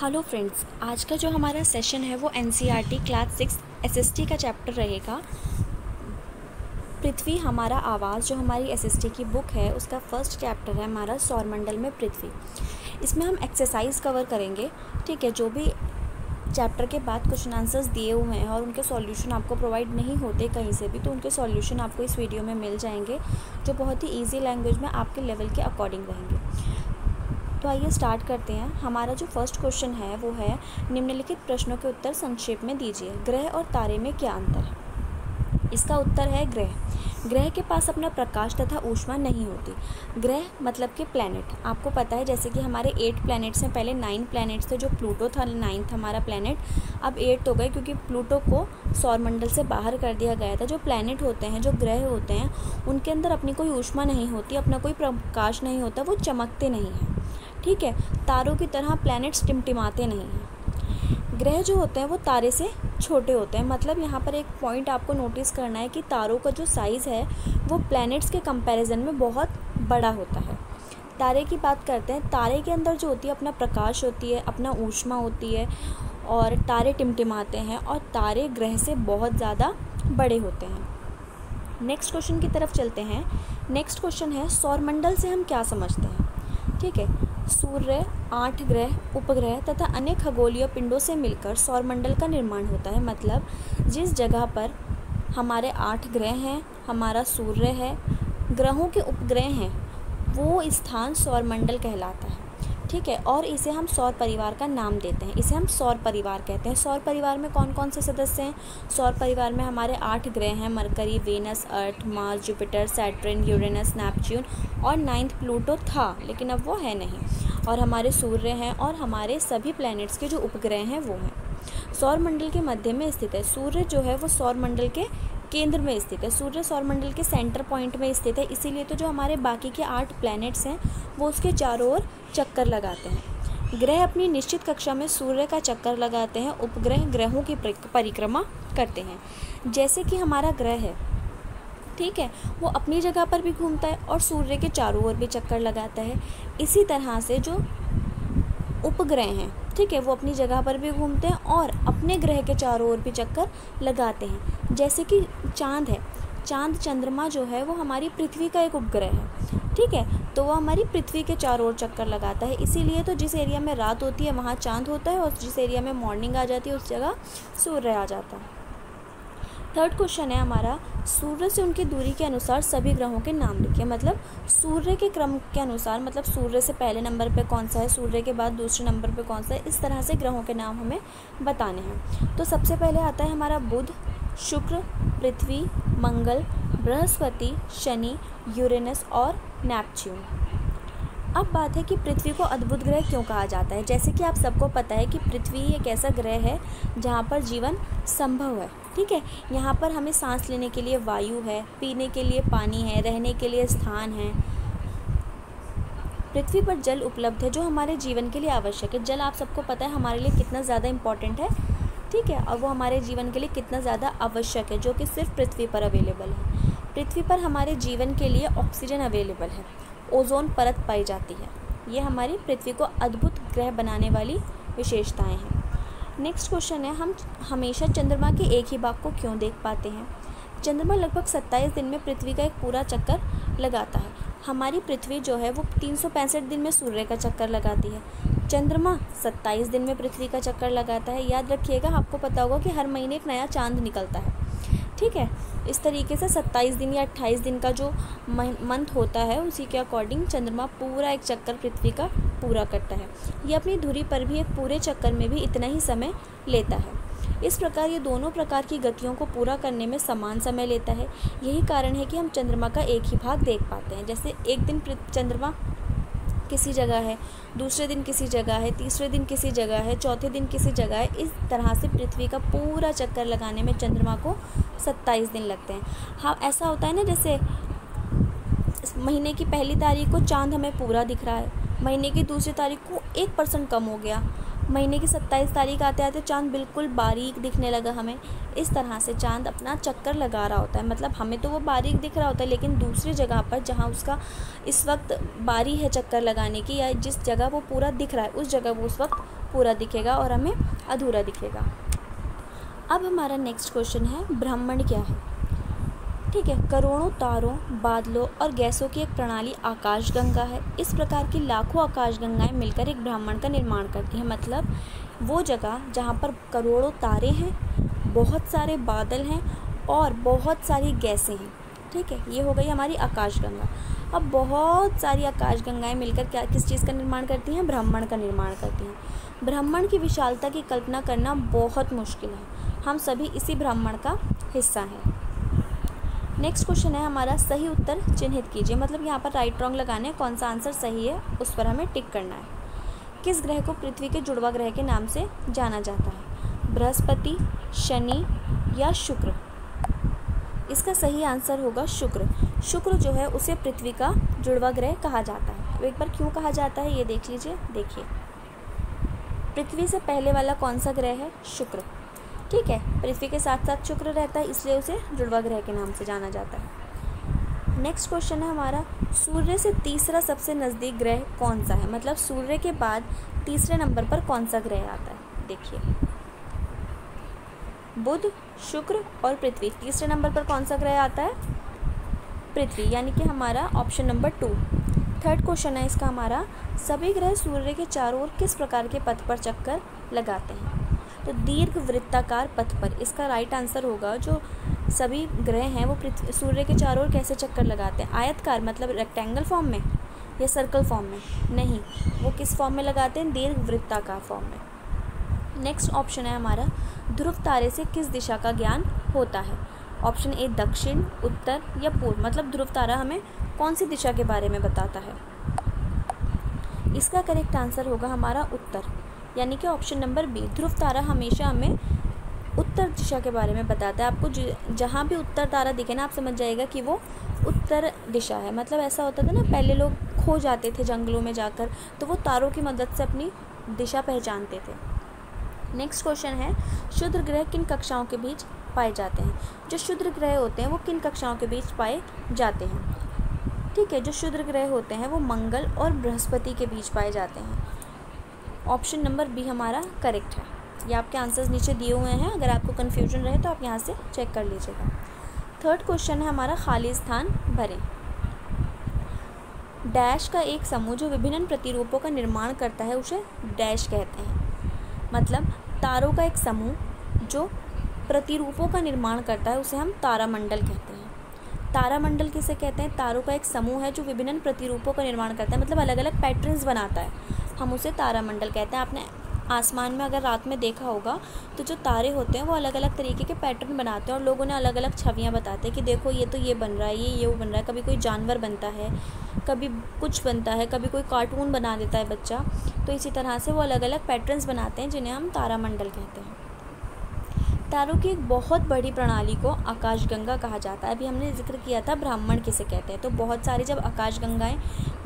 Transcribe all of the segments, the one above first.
Hello friends, आज का जो हमारा सेशन है वो एनसीईआरटी क्लास 6 एसएसटी का चैप्टर रहेगा। पृथ्वी हमारा आवाज़ जो हमारी एसएसटी की बुक है उसका फर्स्ट चैप्टर है हमारा सौरमंडल में पृथ्वी। इसमें हम एक्सरसाइज कवर करेंगे। ठीक है, जो भी चैप्टर के बाद क्वेश्चन आंसर्स दिए हुए हैं और उनके सॉल्यूशन आपको प्रोवाइड नहीं होते कहीं से भी, तो उनके सॉल्यूशन आपको इस वीडियो में मिल जाएंगे, जो बहुत ही ईजी लैंग्वेज में आपके लेवल के अकॉर्डिंग रहेंगे। तो आइए स्टार्ट करते हैं। हमारा जो फर्स्ट क्वेश्चन है वो है, निम्नलिखित प्रश्नों के उत्तर संक्षेप में दीजिए। ग्रह और तारे में क्या अंतर है? इसका उत्तर है ग्रह। ग्रह के पास अपना प्रकाश तथा ऊष्मा नहीं होती। ग्रह मतलब कि प्लैनेट। आपको पता है जैसे कि हमारे 8 प्लैनेट्स हैं, पहले 9 प्लैनेट्स थे, जो प्लूटो था 9th हमारा प्लैनेट, अब 8 हो गए क्योंकि प्लूटो को सौरमंडल से बाहर कर दिया गया था। जो प्लैनेट होते हैं, जो ग्रह होते हैं, उनके अंदर अपनी कोई ऊष्मा नहीं होती, अपना कोई प्रकाश नहीं होता, वो चमकते नहीं हैं। ठीक है, तारों की तरह प्लैनेट्स टिमटिमाते नहीं हैं। ग्रह जो होते हैं वो तारे से छोटे होते हैं। मतलब यहाँ पर एक पॉइंट आपको नोटिस करना है कि तारों का जो साइज़ है वो प्लैनेट्स के कंपैरिजन में बहुत बड़ा होता है। तारे की बात करते हैं, तारे के अंदर जो होती है अपना प्रकाश होती है, अपना ऊष्मा होती है, और तारे टिमटिमाते हैं, और तारे ग्रह से बहुत ज़्यादा बड़े होते हैं। नेक्स्ट क्वेश्चन की तरफ चलते हैं। नेक्स्ट क्वेश्चन है, सौरमंडल से हम क्या समझते हैं? ठीक है, सूर्य, 8 ग्रह, उपग्रह तथा अन्य खगोलीय पिंडों से मिलकर सौरमंडल का निर्माण होता है। मतलब जिस जगह पर हमारे 8 ग्रह हैं, हमारा सूर्य है, ग्रहों के उपग्रह हैं, वो स्थान सौरमंडल कहलाता है। ठीक है, और इसे हम सौर परिवार का नाम देते हैं। इसे हम सौर परिवार कहते हैं। सौर परिवार में कौन कौन से सदस्य हैं? सौर परिवार में हमारे 8 ग्रह हैं, Mercury, Venus, Earth, Mars, Jupiter, Saturn, Uranus, Neptune, और 9th प्लूटो था लेकिन अब वो है नहीं। और हमारे सूर्य हैं, और हमारे सभी प्लैनेट्स के जो उपग्रह हैं वो हैं। सौरमंडल के मध्य में स्थित है। सूर्य जो है वो सौरमंडल के केंद्र में स्थित है। सूर्य सौरमंडल के सेंटर पॉइंट में स्थित है। इसीलिए तो जो हमारे बाकी के 8 प्लैनेट्स हैं वो उसके चारों ओर चक्कर लगाते हैं। ग्रह अपनी निश्चित कक्षा में सूर्य का चक्कर लगाते हैं। उपग्रह ग्रहों की परिक्रमा करते हैं। जैसे कि हमारा ग्रह है, ठीक है, वो अपनी जगह पर भी घूमता है और सूर्य के चारों ओर भी चक्कर लगाता है। इसी तरह से जो उपग्रह हैं, ठीक है, वो अपनी जगह पर भी घूमते हैं और अपने ग्रह के चारों ओर भी चक्कर लगाते हैं। जैसे कि चांद है, चांद चंद्रमा जो है वो हमारी पृथ्वी का एक उपग्रह है। ठीक है, तो वो हमारी पृथ्वी के चारों ओर चक्कर लगाता है। इसीलिए तो जिस एरिया में रात होती है वहाँ चांद होता है, और जिस एरिया में मॉर्निंग आ जाती है उस जगह सूर्य आ जाता है। थर्ड क्वेश्चन है हमारा, सूर्य से उनकी दूरी के अनुसार सभी ग्रहों के नाम लिखिए। मतलब सूर्य के क्रम के अनुसार, मतलब सूर्य से पहले नंबर पे कौन सा है, सूर्य के बाद दूसरे नंबर पे कौन सा है, इस तरह से ग्रहों के नाम हमें बताने हैं। तो सबसे पहले आता है हमारा बुध, शुक्र, पृथ्वी, मंगल, बृहस्पति, शनि, यूरेनस और नेपच्यून। अब बात है कि पृथ्वी को अद्भुत ग्रह क्यों कहा जाता है। जैसे कि आप सबको पता है कि पृथ्वी एक ऐसा ग्रह है जहाँ पर जीवन संभव है। ठीक है, यहाँ पर हमें सांस लेने के लिए वायु है, पीने के लिए पानी है, रहने के लिए स्थान है। पृथ्वी पर जल उपलब्ध है जो हमारे जीवन के लिए आवश्यक है। जल आप सबको पता है हमारे लिए कितना ज़्यादा इम्पॉर्टेंट है, ठीक है, और वो हमारे जीवन के लिए कितना ज़्यादा आवश्यक है, जो कि सिर्फ पृथ्वी पर अवेलेबल है। पृथ्वी पर हमारे जीवन के लिए ऑक्सीजन अवेलेबल है, ओजोन परत पाई जाती है। ये हमारी पृथ्वी को अद्भुत ग्रह बनाने वाली विशेषताएं हैं। नेक्स्ट क्वेश्चन है, हम हमेशा चंद्रमा के एक ही भाग को क्यों देख पाते हैं? चंद्रमा लगभग 27 दिन में पृथ्वी का एक पूरा चक्कर लगाता है। हमारी पृथ्वी जो है वो 365 दिन में सूर्य का चक्कर लगाती है। चंद्रमा 27 दिन में पृथ्वी का चक्कर लगाता है। याद रखिएगा, आपको पता होगा कि हर महीने एक नया चांद निकलता है। ठीक है, इस तरीके से 27 दिन या 28 दिन का जो मंथ होता है उसी के अकॉर्डिंग चंद्रमा पूरा एक चक्कर पृथ्वी का पूरा करता है। ये अपनी धुरी पर भी एक पूरे चक्कर में भी इतना ही समय लेता है। इस प्रकार ये दोनों प्रकार की गतियों को पूरा करने में समान समय लेता है। यही कारण है कि हम चंद्रमा का एक ही भाग देख पाते हैं। जैसे एक दिन चंद्रमा किसी जगह है, दूसरे दिन किसी जगह है, तीसरे दिन किसी जगह है, चौथे दिन किसी जगह है। इस तरह से पृथ्वी का पूरा चक्कर लगाने में चंद्रमा को 27 दिन लगते हैं। हाँ, ऐसा होता है ना, जैसे महीने की पहली तारीख को चांद हमें पूरा दिख रहा है, महीने की दूसरी तारीख को 1% कम हो गया, महीने की 27 तारीख आते आते चांद बिल्कुल बारीक दिखने लगा हमें। इस तरह से चांद अपना चक्कर लगा रहा होता है। मतलब हमें तो वो बारीक दिख रहा होता है, लेकिन दूसरी जगह पर जहाँ उसका इस वक्त बारी है चक्कर लगाने की, या जिस जगह वो पूरा दिख रहा है उस जगह वो उस वक्त पूरा दिखेगा और हमें अधूरा दिखेगा। अब हमारा नेक्स्ट क्वेश्चन है ब्रह्मांड क्या है। ठीक है, करोड़ों तारों, बादलों और गैसों की एक प्रणाली आकाशगंगा है। इस प्रकार की लाखों आकाशगंगाएं मिलकर एक ब्रह्मांड का निर्माण करती हैं। मतलब वो जगह जहाँ पर करोड़ों तारे हैं, बहुत सारे बादल हैं और बहुत सारी गैसें हैं। ठीक है, ये हो गई हमारी आकाशगंगा। अब बहुत सारी आकाशगंगाएं मिलकर क्या किस चीज़ का निर्माण करती हैं? ब्रह्मांड का निर्माण करती हैं। ब्रह्मांड की विशालता की कल्पना करना बहुत मुश्किल है। हम सभी इसी ब्रह्मांड का हिस्सा हैं। नेक्स्ट क्वेश्चन है हमारा, सही उत्तर चिन्हित कीजिए। मतलब यहाँ पर राइट रॉन्ग लगाने, कौन सा आंसर सही है उस पर हमें टिक करना है। किस ग्रह को पृथ्वी के जुड़वा ग्रह के नाम से जाना जाता है? बृहस्पति, शनि या शुक्र? इसका सही आंसर होगा शुक्र। शुक्र जो है उसे पृथ्वी का जुड़वा ग्रह कहा जाता है। तो एक बार क्यों कहा जाता है ये देख लीजिए। देखिए, पृथ्वी से पहले वाला कौन सा ग्रह है? शुक्र। ठीक है, पृथ्वी के साथ साथ शुक्र रहता है, इसलिए उसे जुड़वा ग्रह के नाम से जाना जाता है। नेक्स्ट क्वेश्चन है हमारा, सूर्य से तीसरा सबसे नज़दीक ग्रह कौन सा है? मतलब सूर्य के बाद तीसरे नंबर पर कौन सा ग्रह आता है? देखिए, बुध, शुक्र और पृथ्वी। तीसरे नंबर पर कौन सा ग्रह आता है? पृथ्वी, यानी कि हमारा ऑप्शन नंबर 2। थर्ड क्वेश्चन है इसका हमारा, सभी ग्रह सूर्य के चारों ओर किस प्रकार के पथ पर चक्कर लगाते हैं? तो दीर्घ वृत्ताकार पथ पर। इसका राइट आंसर होगा, जो सभी ग्रह हैं वो सूर्य के चारों ओर कैसे चक्कर लगाते हैं? आयतकार, मतलब रेक्टेंगल फॉर्म में या सर्कल फॉर्म में? नहीं, वो किस फॉर्म में लगाते हैं? दीर्घ वृत्ताकार फॉर्म में। नेक्स्ट ऑप्शन है हमारा, ध्रुव तारे से किस दिशा का ज्ञान होता है? ऑप्शन ए दक्षिण, उत्तर या पूर्व। मतलब ध्रुव तारा हमें कौन सी दिशा के बारे में बताता है? इसका करेक्ट आंसर होगा हमारा उत्तर, यानी कि ऑप्शन नंबर बी। ध्रुव तारा हमेशा हमें उत्तर दिशा के बारे में बताता है। आपको जहाँ भी उत्तर तारा दिखे ना, आप समझ जाएगा कि वो उत्तर दिशा है। मतलब ऐसा होता था ना, पहले लोग खो जाते थे जंगलों में जाकर, तो वो तारों की मदद से अपनी दिशा पहचानते थे। नेक्स्ट क्वेश्चन है, क्षुद्र ग्रह किन कक्षाओं के बीच पाए जाते हैं? जो क्षुद्र ग्रह होते हैं वो किन कक्षाओं के बीच पाए जाते हैं? ठीक है, जो क्षुद्र ग्रह होते हैं वो मंगल और बृहस्पति के बीच पाए जाते हैं। ऑप्शन नंबर बी हमारा करेक्ट है। ये आपके आंसर्स नीचे दिए हुए हैं, अगर आपको कन्फ्यूजन रहे तो आप यहाँ से चेक कर लीजिएगा। थर्ड क्वेश्चन है हमारा, खाली स्थान भरें। डैश का एक समूह जो विभिन्न प्रतिरूपों का निर्माण करता है उसे डैश कहते हैं। मतलब तारों का एक समूह जो प्रतिरूपों का निर्माण करता है उसे हम तारामंडल कहते हैं। तारामंडल किसे कहते हैं? तारों का एक समूह है जो विभिन्न प्रतिरूपों का निर्माण करता है, मतलब अलग अलग पैटर्न्स बनाता है, हम उसे तारामंडल कहते हैं। आपने आसमान में अगर रात में देखा होगा तो जो तारे होते हैं वो अलग अलग तरीके के पैटर्न बनाते हैं और लोगों ने अलग अलग छवियां बताते हैं कि देखो ये तो ये बन रहा है, ये वो बन रहा है। कभी कोई जानवर बनता है, कभी कुछ बनता है, कभी कोई कार्टून बना देता है बच्चा। तो इसी तरह से वो अलग अलग पैटर्न्स बनाते हैं जिन्हें हम तारामंडल कहते हैं। तारों की एक बहुत बड़ी प्रणाली को आकाशगंगा कहा जाता है। अभी हमने जिक्र किया था ब्रह्मांड किसे कहते हैं, तो बहुत सारी जब आकाशगंगाएं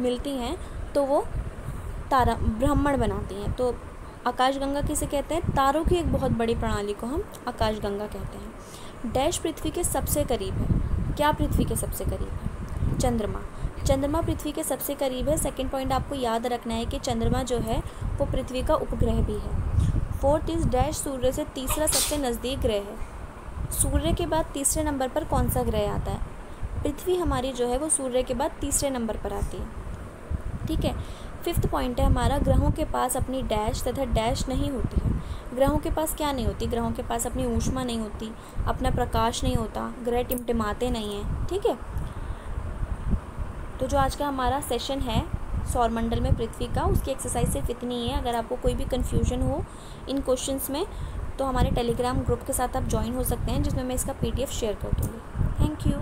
मिलती हैं तो वो ब्रह्मांड बनाती हैं। तो आकाशगंगा किसे कहते हैं? तारों की एक बहुत बड़ी प्रणाली को हम आकाशगंगा कहते हैं। डैश पृथ्वी के सबसे करीब है। क्या पृथ्वी के सबसे करीब है? चंद्रमा। चंद्रमा पृथ्वी के सबसे करीब है। सेकंड पॉइंट आपको याद रखना है कि चंद्रमा जो है वो पृथ्वी का उपग्रह भी है। फोर्थ इज डैश सूर्य से तीसरा सबसे नज़दीक ग्रह है। सूर्य के बाद तीसरे नंबर पर कौन सा ग्रह आता है? पृथ्वी हमारी जो है वो सूर्य के बाद तीसरे नंबर पर आती है। ठीक है, फिफ्थ पॉइंट है हमारा, ग्रहों के पास अपनी डैश तथा डैश नहीं होती है। ग्रहों के पास क्या नहीं होती? ग्रहों के पास अपनी ऊष्मा नहीं होती, अपना प्रकाश नहीं होता, ग्रह टिमटिमाते नहीं हैं। ठीक है, तो जो आज का हमारा सेशन है सौरमंडल में पृथ्वी का, उसकी एक्सरसाइज सिर्फ इतनी ही है। अगर आपको कोई भी कन्फ्यूजन हो इन क्वेश्चंस में तो हमारे टेलीग्राम ग्रुप के साथ आप ज्वाइन हो सकते हैं, जिसमें मैं इसका PDF शेयर कर दूँगी। Thank you.